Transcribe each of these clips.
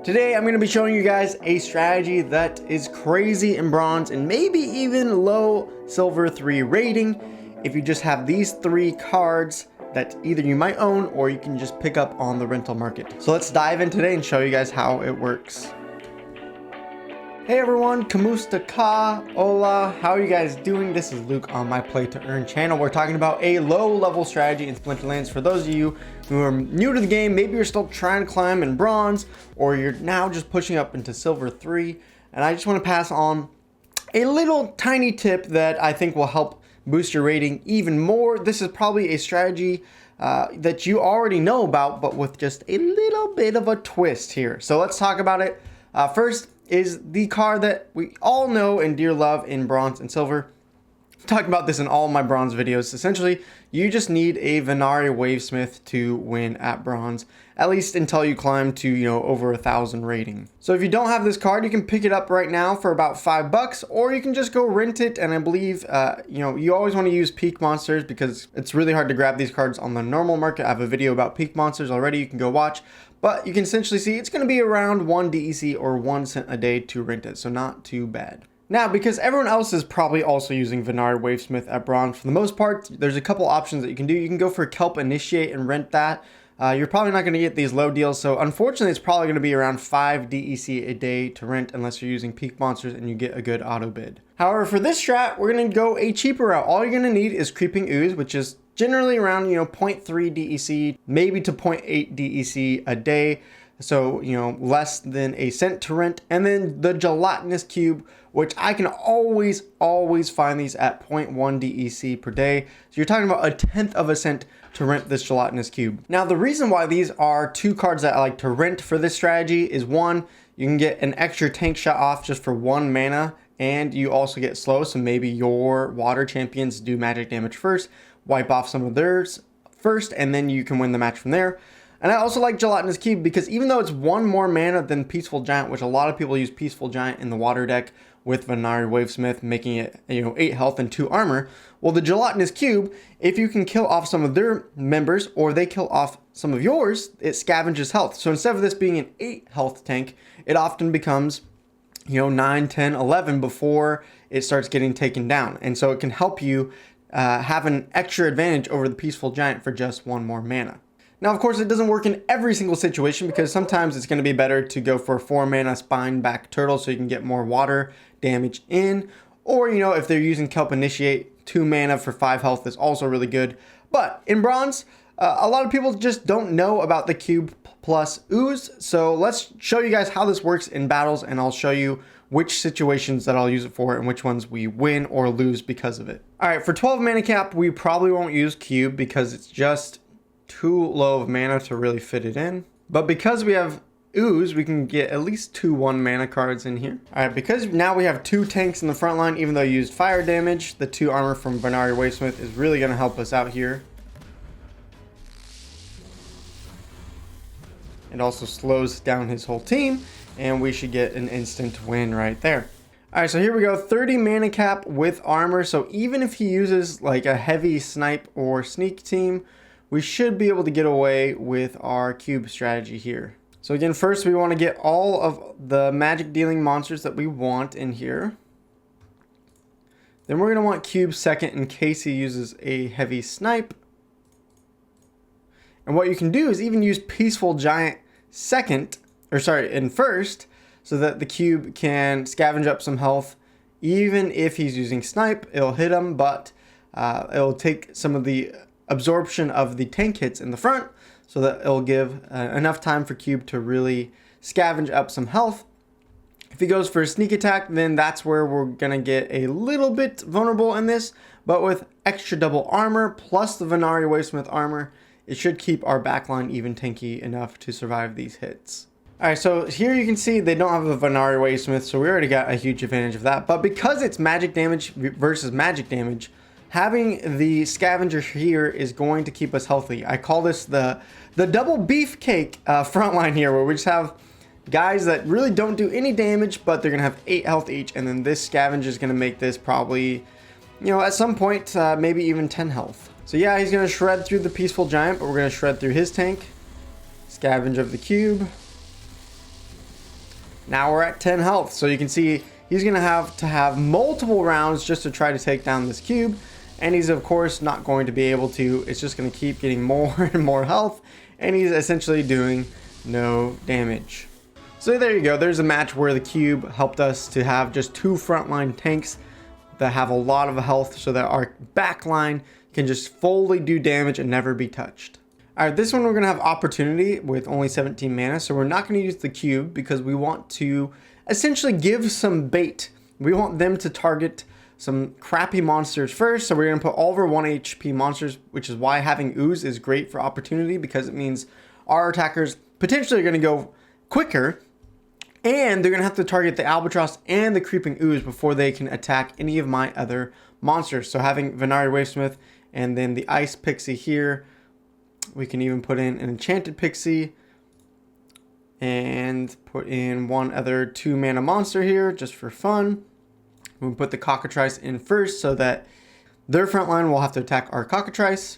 Today I'm going to be showing you guys a strategy that is crazy in bronze and maybe even low silver 3 rating if you just have these 3 cards that either you might own or you can just pick up on the rental market. So let's dive in today and show you guys how it works. Hey everyone, Kamusta Ka, Hola, how are you guys doing? This is Luke on my Play to Earn channel. We're talking about a low level strategy in Splinterlands. For those of you who are new to the game, maybe you're still trying to climb in bronze or you're now just pushing up into silver 3. And I just want to pass on a little tiny tip that I think will help boost your rating even more. This is probably a strategy that you already know about, but with just a little bit of a twist here. So let's talk about it. First is the card that we all know and dear love in bronze and silver. I've talked about this in all my bronze videos. Essentially, you just need a Venari Wavesmith to win at bronze, at least until you climb to, over 1,000 rating. So if you don't have this card, you can pick it up right now for about $5, or you can just go rent it. And I believe, you always want to use peak monsters because it's really hard to grab these cards on the normal market. I have a video about peak monsters already you can go watch. But you can essentially see it's going to be around 1 DEC or 1 cent a day to rent it, so not too bad. Now, because everyone else is probably also using Venari Wavesmith at bronze, for the most part, there's a couple options that you can do. You can go for Kelp Initiate and rent that. You're probably not going to get these low deals, so unfortunately it's probably going to be around 5 DEC a day to rent unless you're using peak monsters and you get a good auto bid. However, for this strat, we're going to go a cheaper route. All you're going to need is Creeping Ooze, which is generally around 0.3 DEC, maybe to 0.8 DEC a day. So, less than a cent to rent. And then the gelatinous cube, which I can always find these at 0.1 DEC per day. So you're talking about 1/10 of a cent to rent this gelatinous cube. Now, the reason why these are 2 cards that I like to rent for this strategy is 1, you can get an extra tank shot off just for 1 mana, and you also get slow. So maybe your water champions do magic damage first, wipe off some of theirs first, and then you can win the match from there. And I also like Gelatinous Cube because even though it's 1 more mana than Peaceful Giant, which a lot of people use Peaceful Giant in the water deck with Venari Wavesmith, making it 8 health and 2 armor. Well, the Gelatinous Cube, if you can kill off some of their members or they kill off some of yours, it scavenges health. So instead of this being an 8 health tank, it often becomes 9, 10, 11 before it starts getting taken down. And so it can help you have an extra advantage over the Peaceful Giant for just 1 more mana. Now, of course, it doesn't work in every single situation because sometimes it's going to be better to go for a 4 mana spine back turtle so you can get more water damage in. Or, if they're using Kelp Initiate, 2 mana for 5 health is also really good. But in bronze, a lot of people just don't know about the cube plus ooze. So let's show you guys how this works in battles, and I'll show you which situations that I'll use it for and which ones we win or lose because of it. All right, for 12 mana cap, we probably won't use cube because it's just too low of mana to really fit it in. But because we have ooze, we can get at least 2 1 mana cards in here. All right, because now we have 2 tanks in the front line, even though you used fire damage, the 2 armor from Venari Wavesmith is really going to help us out here. It also slows down his whole team, and we should get an instant win right there. All right, so here we go, 30 mana cap with armor. So even if he uses like a heavy snipe or sneak team, we should be able to get away with our cube strategy here. So again, first we want to get all of the magic dealing monsters that we want in here. Then we're going to want cube second in case he uses a heavy snipe. And what you can do is even use Peaceful Giant in first, so that the cube can scavenge up some health. Even if he's using snipe, it'll hit him, but it'll take some of the absorption of the tank hits in the front, so that it'll give enough time for cube to really scavenge up some health. If he goes for a sneak attack, then that's where we're gonna get a little bit vulnerable in this, but with extra double armor plus the Venari Wavesmith armor, it should keep our backline even tanky enough to survive these hits. All right, so here you can see they don't have a Venari Wavesmith, so we already got a huge advantage of that. But because it's magic damage versus magic damage, having the scavenger here is going to keep us healthy. I call this the double beefcake front line here, where we just have guys that really don't do any damage, but they're gonna have 8 health each, and then this scavenger is gonna make this probably, at some point, maybe even 10 health. So yeah, he's gonna shred through the Peaceful Giant, but we're gonna shred through his tank. Scavenge of the cube. Now we're at 10 health. So you can see he's going to have multiple rounds just to try to take down this cube. And he's of course not going to be able to. It's just going to keep getting more and more health. And he's essentially doing no damage. So there you go. There's a match where the cube helped us to have just 2 frontline tanks that have a lot of health so that our backline can just fully do damage and never be touched. Alright, this one we're going to have opportunity with only 17 mana, so we're not going to use the cube because we want to essentially give some bait. We want them to target some crappy monsters first, so we're going to put all of our 1 HP monsters, which is why having ooze is great for opportunity because it means our attackers potentially are going to go quicker. And they're going to have to target the albatross and the creeping ooze before they can attack any of my other monsters. So having Venari Wavesmith and then the ice pixie here, we can even put in an enchanted pixie and put in one other 2 mana monster here just for fun. We'll put the cockatrice in first so that their front line will have to attack our cockatrice.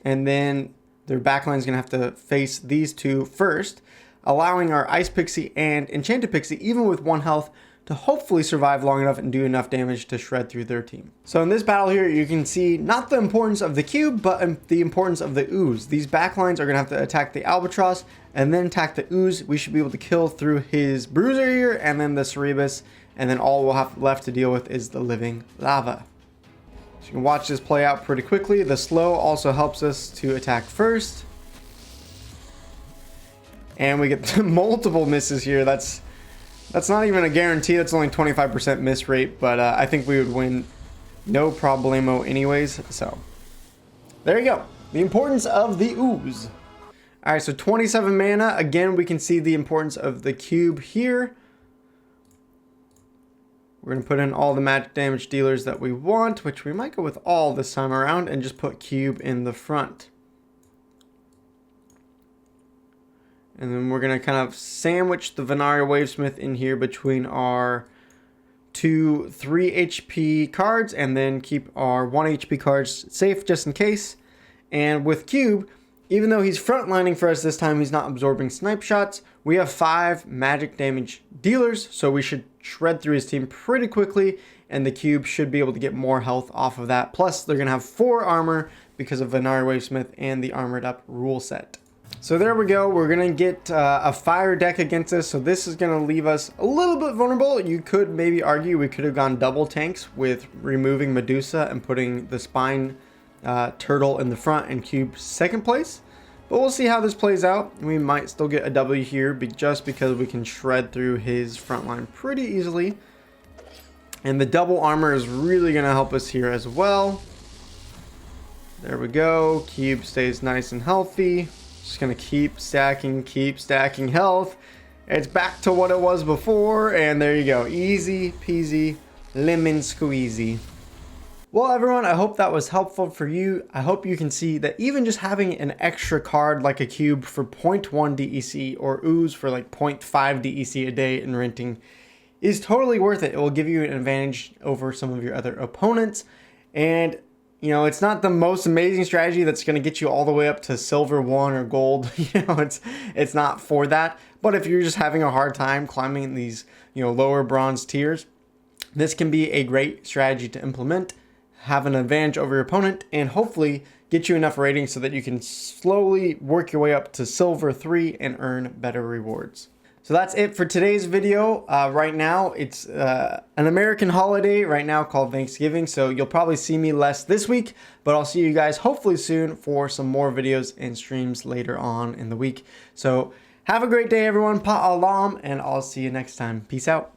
And then their back line is going to have to face these 2 first, allowing our Ice Pixie and Enchanted Pixie, even with 1 health, to hopefully survive long enough and do enough damage to shred through their team. So in this battle here, you can see not the importance of the cube, but the importance of the ooze. These backlines are going to have to attack the albatross and then attack the ooze. We should be able to kill through his bruiser here and then the Cerebus, and then all we'll have left to deal with is the living lava. So you can watch this play out pretty quickly. The slow also helps us to attack first. And we get multiple misses here. That's not even a guarantee. That's only 25% miss rate, but I think we would win no problemo anyways. So there you go. The importance of the ooze. All right, so 27 mana. Again, we can see the importance of the cube here. We're going to put in all the magic damage dealers that we want, which we might go with all this time around, and just put cube in the front. And then we're going to kind of sandwich the Venari Wavesmith in here between our 2 3 HP cards, and then keep our 1 HP cards safe just in case. And with cube, even though he's frontlining for us this time, he's not absorbing snipe shots. We have 5 magic damage dealers, so we should shred through his team pretty quickly, and the cube should be able to get more health off of that. Plus, they're going to have 4 armor because of Venari Wavesmith and the armored up rule set. So there we go. We're going to get a fire deck against us, so this is going to leave us a little bit vulnerable. You could maybe argue we could have gone double tanks with removing Medusa and putting the spine turtle in the front and cube second place. But we'll see how this plays out. We might still get a W here just because we can shred through his front line pretty easily. And the double armor is really going to help us here as well. There we go. Cube stays nice and healthy. Just going to keep stacking health. It's back to what it was before. And there you go. Easy peasy lemon squeezy. Well, everyone, I hope that was helpful for you. I hope you can see that even just having an extra card like a cube for 0.1 DEC or ooze for like 0.5 DEC a day in renting is totally worth it. It will give you an advantage over some of your other opponents. And, you know, it's not the most amazing strategy that's going to get you all the way up to silver 1 or gold. You know, it's not for that. But if you're just having a hard time climbing these, you know, lower bronze tiers, this can be a great strategy to implement. Have an advantage over your opponent, and hopefully get you enough ratings so that you can slowly work your way up to silver 3 and earn better rewards. So that's it for today's video. Right now it's an American holiday right now called Thanksgiving, so you'll probably see me less this week, but I'll see you guys hopefully soon for some more videos and streams later on in the week. So have a great day, everyone. Pa'alam, and I'll see you next time. Peace out.